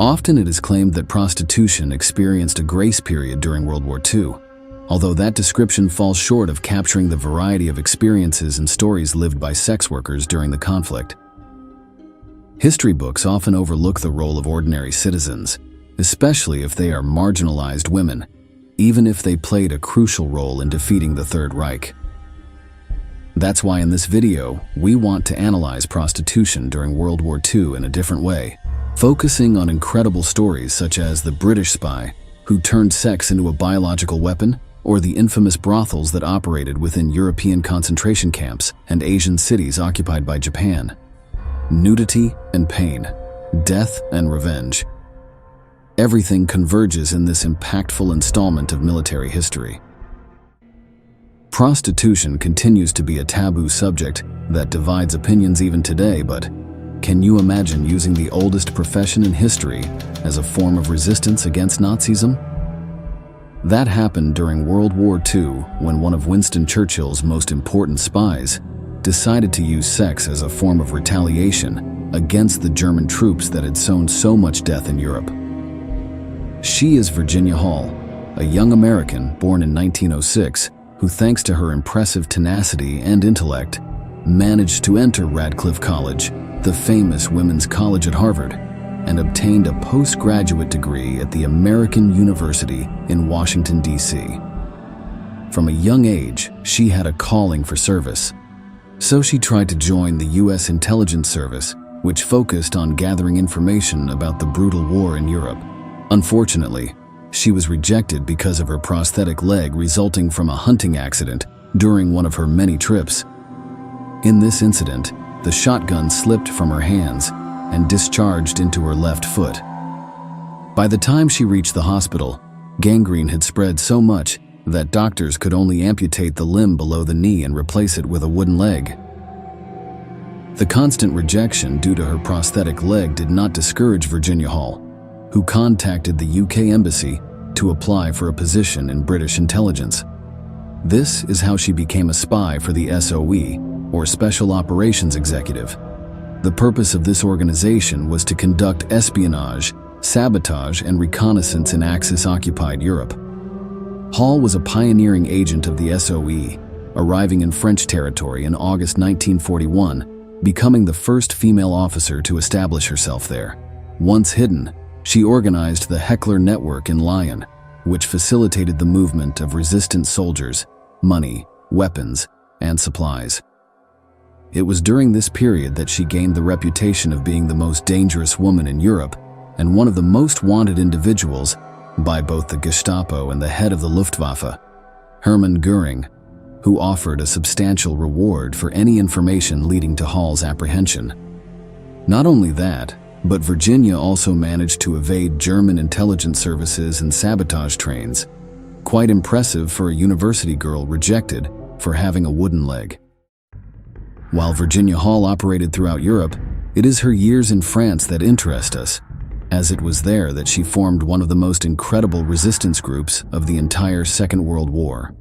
Often it is claimed that prostitution experienced a grace period during World War II, although that description falls short of capturing the variety of experiences and stories lived by sex workers during the conflict. History books often overlook the role of ordinary citizens, especially if they are marginalized women, even if they played a crucial role in defeating the Third Reich. That's why in this video, we want to analyze prostitution during World War II in a different way, focusing on incredible stories such as the British spy who turned sex into a biological weapon, or the infamous brothels that operated within European concentration camps and Asian cities occupied by Japan. Nudity and pain, death and revenge. Everything converges in this impactful installment of military history. Prostitution continues to be a taboo subject that divides opinions even today, but can you imagine using the oldest profession in history as a form of resistance against Nazism? That happened during World War II when one of Winston Churchill's most important spies decided to use sex as a form of retaliation against the German troops that had sown so much death in Europe. She is Virginia Hall, a young American born in 1906 who, thanks to her impressive tenacity and intellect, managed to enter Radcliffe College, the famous women's college at Harvard, and obtained a postgraduate degree at the American University in Washington, D.C. From a young age, she had a calling for service. So she tried to join the U.S. intelligence service, which focused on gathering information about the brutal war in Europe. Unfortunately, she was rejected because of her prosthetic leg resulting from a hunting accident during one of her many trips. In this incident, the shotgun slipped from her hands and discharged into her left foot. By the time she reached the hospital, gangrene had spread so much that doctors could only amputate the limb below the knee and replace it with a wooden leg. The constant rejection due to her prosthetic leg did not discourage Virginia Hall, who contacted the UK Embassy to apply for a position in British intelligence. This is how she became a spy for the SOE, or Special Operations Executive. The purpose of this organization was to conduct espionage, sabotage, and reconnaissance in Axis-occupied Europe. Hall was a pioneering agent of the SOE, arriving in French territory in August 1941, becoming the first female officer to establish herself there. Once hidden, she organized the Heckler Network in Lyon, which facilitated the movement of resistant soldiers, money, weapons, and supplies. It was during this period that she gained the reputation of being the most dangerous woman in Europe and one of the most wanted individuals by both the Gestapo and the head of the Luftwaffe, Hermann Göring, who offered a substantial reward for any information leading to Hall's apprehension. Not only that, but Virginia also managed to evade German intelligence services and sabotage trains. Quite impressive for a university girl rejected for having a wooden leg. While Virginia Hall operated throughout Europe, it is her years in France that interest us, as it was there that she formed one of the most incredible resistance groups of the entire Second World War.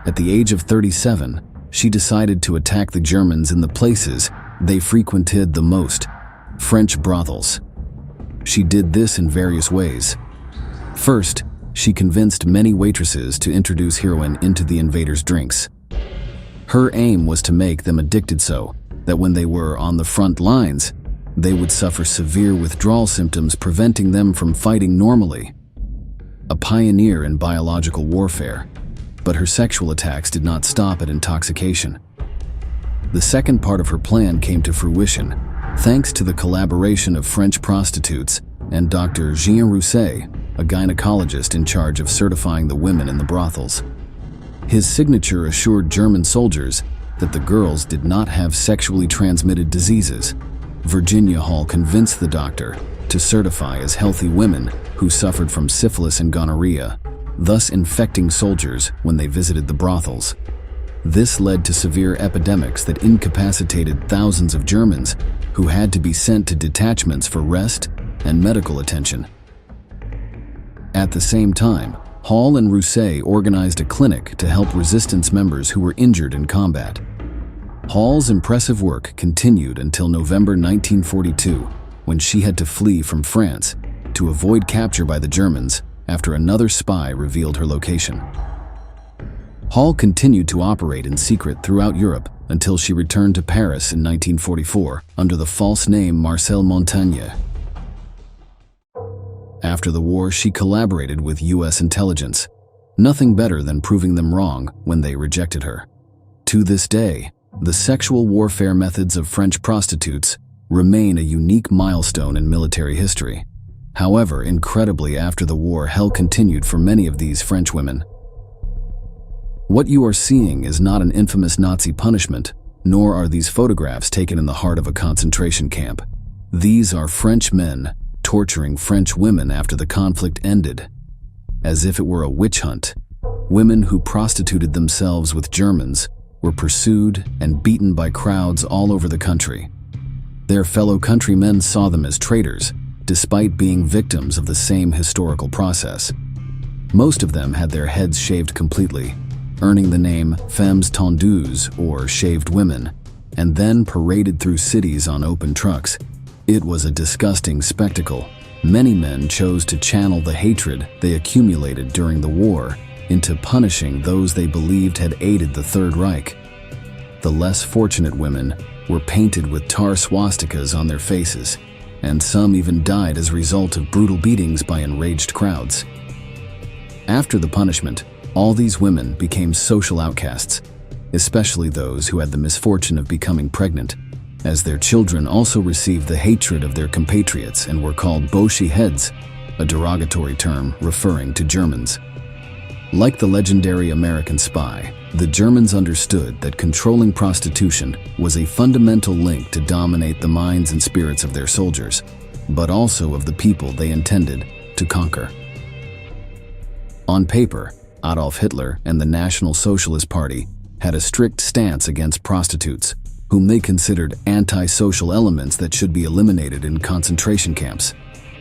At the age of 37, she decided to attack the Germans in the places they frequented the most, French brothels. She did this in various ways. First, she convinced many waitresses to introduce heroin into the invaders' drinks. Her aim was to make them addicted so that when they were on the front lines, they would suffer severe withdrawal symptoms preventing them from fighting normally. A pioneer in biological warfare, but her sexual attacks did not stop at intoxication. The second part of her plan came to fruition thanks to the collaboration of French prostitutes and Dr. Jean Rousset, a gynecologist in charge of certifying the women in the brothels. His signature assured German soldiers that the girls did not have sexually transmitted diseases. Virginia Hall convinced the doctor to certify as healthy women who suffered from syphilis and gonorrhea, thus infecting soldiers when they visited the brothels. This led to severe epidemics that incapacitated thousands of Germans who had to be sent to detachments for rest and medical attention. At the same time, Hall and Rousset organized a clinic to help resistance members who were injured in combat. Hall's impressive work continued until November 1942, when she had to flee from France to avoid capture by the Germans after another spy revealed her location. Hall continued to operate in secret throughout Europe until she returned to Paris in 1944 under the false name Marcel Montaigne. After the war, she collaborated with US intelligence, nothing better than proving them wrong when they rejected her. To this day, the sexual warfare methods of French prostitutes remain a unique milestone in military history. However, incredibly, after the war, hell continued for many of these French women. What you are seeing is not an infamous Nazi punishment, nor are these photographs taken in the heart of a concentration camp. These are French men torturing French women after the conflict ended, as if it were a witch hunt. Women who prostituted themselves with Germans were pursued and beaten by crowds all over the country. Their fellow countrymen saw them as traitors, despite being victims of the same historical process. Most of them had their heads shaved completely, earning the name femmes tendues, or shaved women, and then paraded through cities on open trucks. It was a disgusting spectacle. Many men chose to channel the hatred they accumulated during the war into punishing those they believed had aided the Third Reich. The less fortunate women were painted with tar swastikas on their faces, and some even died as a result of brutal beatings by enraged crowds. After the punishment, all these women became social outcasts, especially those who had the misfortune of becoming pregnant, as their children also received the hatred of their compatriots and were called Boschi heads, a derogatory term referring to Germans. Like the legendary American spy, the Germans understood that controlling prostitution was a fundamental link to dominate the minds and spirits of their soldiers, but also of the people they intended to conquer. On paper, Adolf Hitler and the National Socialist Party had a strict stance against prostitutes, whom they considered anti-social elements that should be eliminated in concentration camps.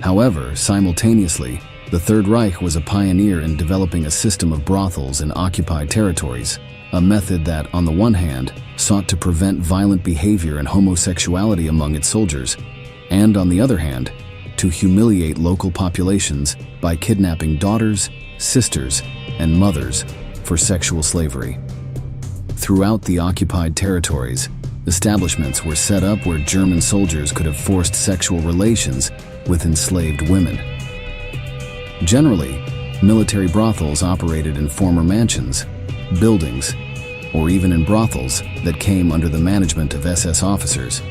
However, simultaneously, the Third Reich was a pioneer in developing a system of brothels in occupied territories, a method that, on the one hand, sought to prevent violent behavior and homosexuality among its soldiers, and on the other hand, to humiliate local populations by kidnapping daughters, sisters, and mothers for sexual slavery. Throughout the occupied territories, establishments were set up where German soldiers could have forced sexual relations with enslaved women. Generally, military brothels operated in former mansions, buildings, or even in brothels that came under the management of SS officers.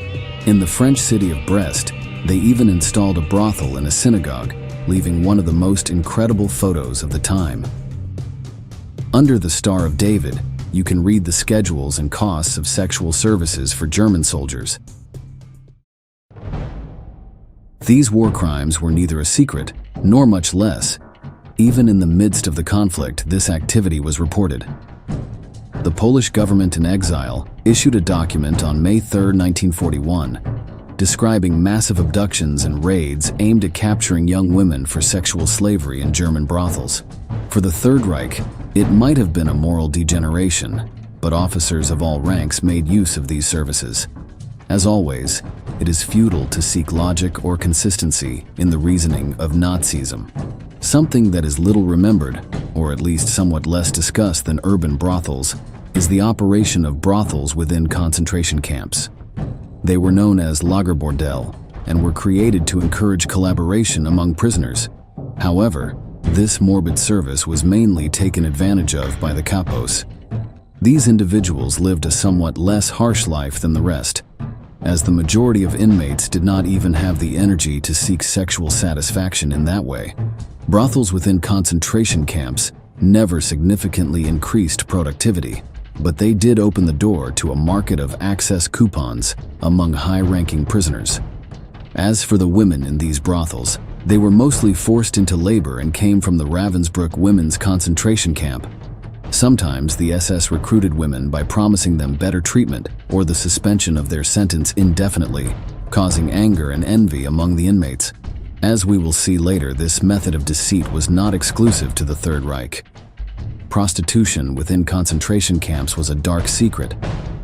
In the French city of Brest, they even installed a brothel in a synagogue, leaving one of the most incredible photos of the time. Under the Star of David, you can read the schedules and costs of sexual services for German soldiers. These war crimes were neither a secret, nor much less. Even in the midst of the conflict, this activity was reported. The Polish government in exile issued a document on May 3, 1941, describing massive abductions and raids aimed at capturing young women for sexual slavery in German brothels. For the Third Reich, it might have been a moral degeneration, but officers of all ranks made use of these services. As always, it is futile to seek logic or consistency in the reasoning of Nazism. Something that is little remembered, or at least somewhat less discussed than urban brothels, is the operation of brothels within concentration camps. They were known as Lagerbordell and were created to encourage collaboration among prisoners. However, this morbid service was mainly taken advantage of by the capos. These individuals lived a somewhat less harsh life than the rest, as the majority of inmates did not even have the energy to seek sexual satisfaction in that way. Brothels within concentration camps never significantly increased productivity, but they did open the door to a market of access coupons among high-ranking prisoners. As for the women in these brothels, they were mostly forced into labor and came from the Ravensbrück women's concentration camp. Sometimes the SS recruited women by promising them better treatment or the suspension of their sentence indefinitely, causing anger and envy among the inmates. As we will see later, this method of deceit was not exclusive to the Third Reich. Prostitution within concentration camps was a dark secret,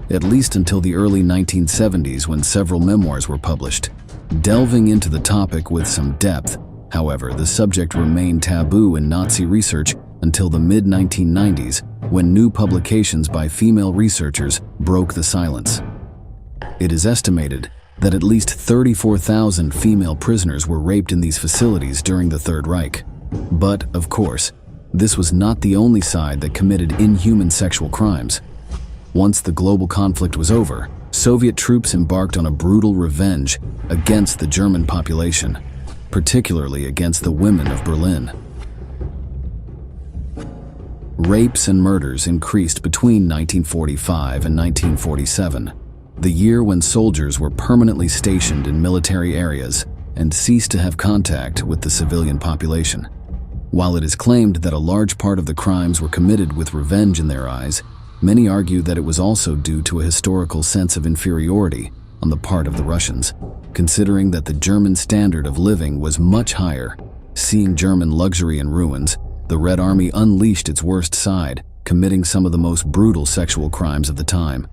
at least until the early 1970s when several memoirs were published. Delving into the topic with some depth, however, the subject remained taboo in Nazi research until the mid-1990s, when new publications by female researchers broke the silence. It is estimated that at least 34,000 female prisoners were raped in these facilities during the Third Reich. But, of course, this was not the only side that committed inhuman sexual crimes. Once the global conflict was over, Soviet troops embarked on a brutal revenge against the German population, particularly against the women of Berlin. Rapes and murders increased between 1945 and 1947, the year when soldiers were permanently stationed in military areas and ceased to have contact with the civilian population. While it is claimed that a large part of the crimes were committed with revenge in their eyes, many argue that it was also due to a historical sense of inferiority on the part of the Russians, considering that the German standard of living was much higher. Seeing German luxury in ruins, the Red Army unleashed its worst side, committing some of the most brutal sexual crimes of the time.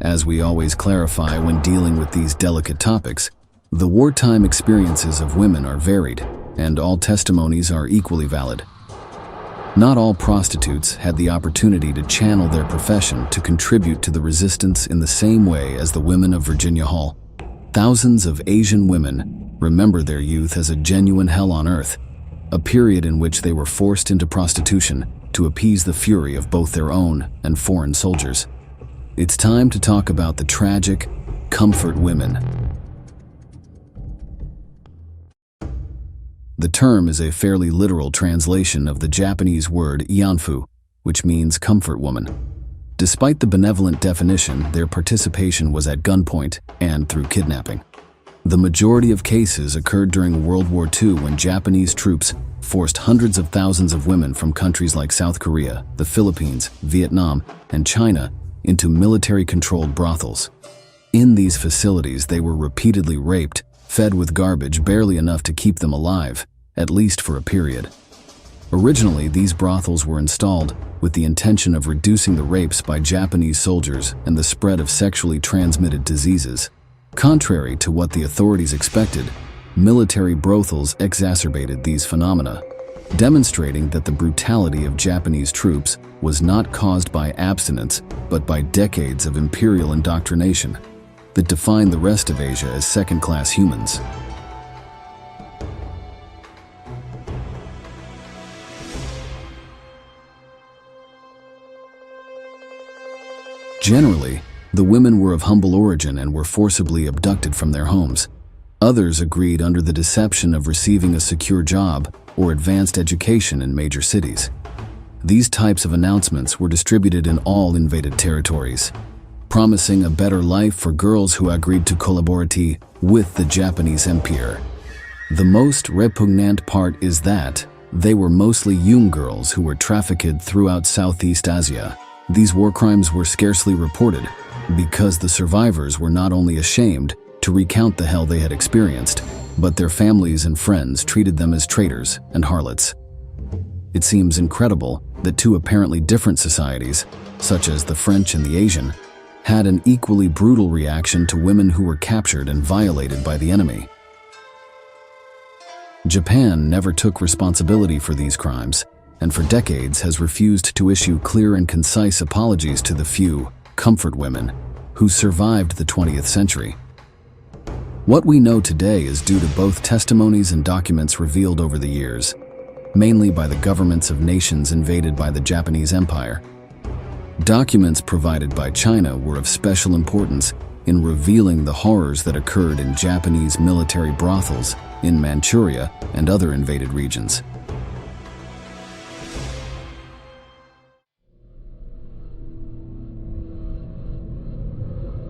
As we always clarify when dealing with these delicate topics, the wartime experiences of women are varied, and all testimonies are equally valid. Not all prostitutes had the opportunity to channel their profession to contribute to the resistance in the same way as the women of Virginia Hall. Thousands of Asian women remember their youth as a genuine hell on earth, a period in which they were forced into prostitution to appease the fury of both their own and foreign soldiers. It's time to talk about the tragic comfort women. The term is a fairly literal translation of the Japanese word ianfu, which means comfort woman. Despite the benevolent definition, their participation was at gunpoint and through kidnapping. The majority of cases occurred during World War II when Japanese troops forced hundreds of thousands of women from countries like South Korea, the Philippines, Vietnam, and China into military-controlled brothels. In these facilities, they were repeatedly raped, fed with garbage barely enough to keep them alive, at least for a period. Originally, these brothels were installed with the intention of reducing the rapes by Japanese soldiers and the spread of sexually transmitted diseases. Contrary to what the authorities expected, military brothels exacerbated these phenomena, demonstrating that the brutality of Japanese troops was not caused by abstinence, but by decades of imperial indoctrination that defined the rest of Asia as second-class humans. Generally, the women were of humble origin and were forcibly abducted from their homes. Others agreed under the deception of receiving a secure job or advanced education in major cities. These types of announcements were distributed in all invaded territories, promising a better life for girls who agreed to collaborate with the Japanese Empire. The most repugnant part is that they were mostly young girls who were trafficked throughout Southeast Asia. These war crimes were scarcely reported because the survivors were not only ashamed to recount the hell they had experienced, but their families and friends treated them as traitors and harlots. It seems incredible that two apparently different societies, such as the French and the Asian, had an equally brutal reaction to women who were captured and violated by the enemy. Japan never took responsibility for these crimes, and for decades has refused to issue clear and concise apologies to the few comfort women who survived the 20th century. What we know today is due to both testimonies and documents revealed over the years, mainly by the governments of nations invaded by the Japanese Empire. Documents provided by China were of special importance in revealing the horrors that occurred in Japanese military brothels in Manchuria and other invaded regions.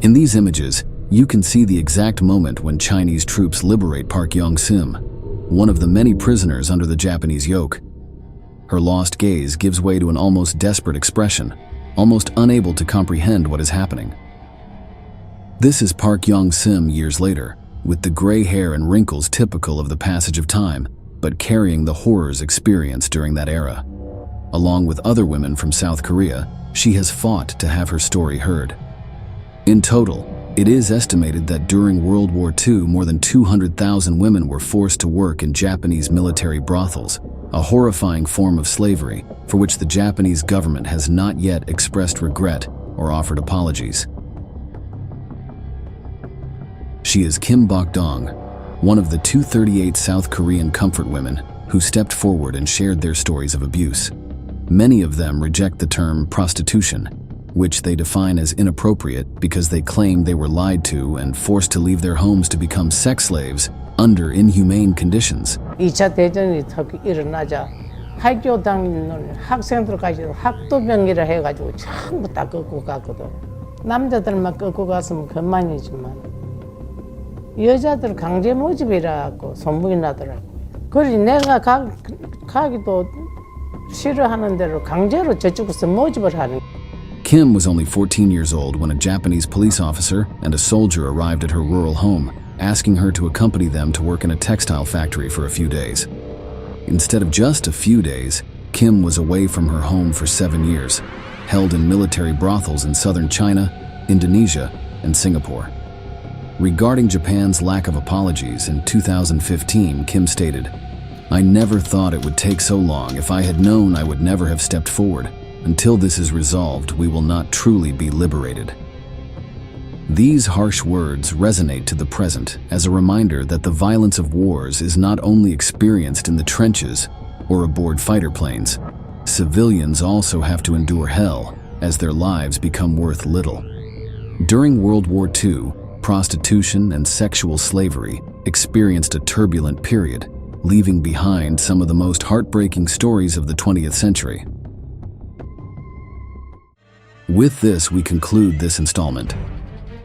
In these images, you can see the exact moment when Chinese troops liberate Park Yong-sim, one of the many prisoners under the Japanese yoke. Her lost gaze gives way to an almost desperate expression, almost unable to comprehend what is happening. This is Park Yong-sim years later, with the gray hair and wrinkles typical of the passage of time, but carrying the horrors experienced during that era. Along with other women from South Korea, she has fought to have her story heard. In total, It is estimated that during World War II, more than 200,000 women were forced to work in Japanese military brothels, a horrifying form of slavery for which the Japanese government has not yet expressed regret or offered apologies. She is Kim Bok-dong, one of the 238 South Korean comfort women who stepped forward and shared their stories of abuse. Many of them reject the term prostitution, which they define as inappropriate because they claim they were lied to and forced to leave their homes to become sex slaves under inhumane conditions. 2차 대전이 일어나자 학교 다니는 학생들까지도 학도병이라 해가지고 전부 다 끌고 갔거든. 남자들만 끌고 갔으면 그만이지만 여자들 강제 모집이라고 소문이 나더라고. 그래서 내가 가기도 싫어하는 대로 강제로 저쪽에서 모집을 하는. Kim was only 14 years old when a Japanese police officer and a soldier arrived at her rural home, asking her to accompany them to work in a textile factory for a few days. Instead of just a few days, Kim was away from her home for 7 years, held in military brothels in southern China, Indonesia, and Singapore. Regarding Japan's lack of apologies in 2015, Kim stated, "I never thought it would take so long. If I had known, I would never have stepped forward. Until this is resolved, we will not truly be liberated." These harsh words resonate to the present as a reminder that the violence of wars is not only experienced in the trenches or aboard fighter planes. Civilians also have to endure hell as their lives become worth little. During World War II, prostitution and sexual slavery experienced a turbulent period, leaving behind some of the most heartbreaking stories of the 20th century. With this, we conclude this installment.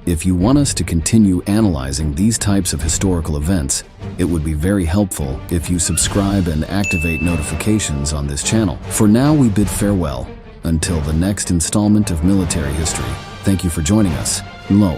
If you want us to continue analyzing these types of historical events, it would be very helpful if you subscribe and activate notifications on this channel. For now, we bid farewell until the next installment of Military History. Thank you for joining us. Lo.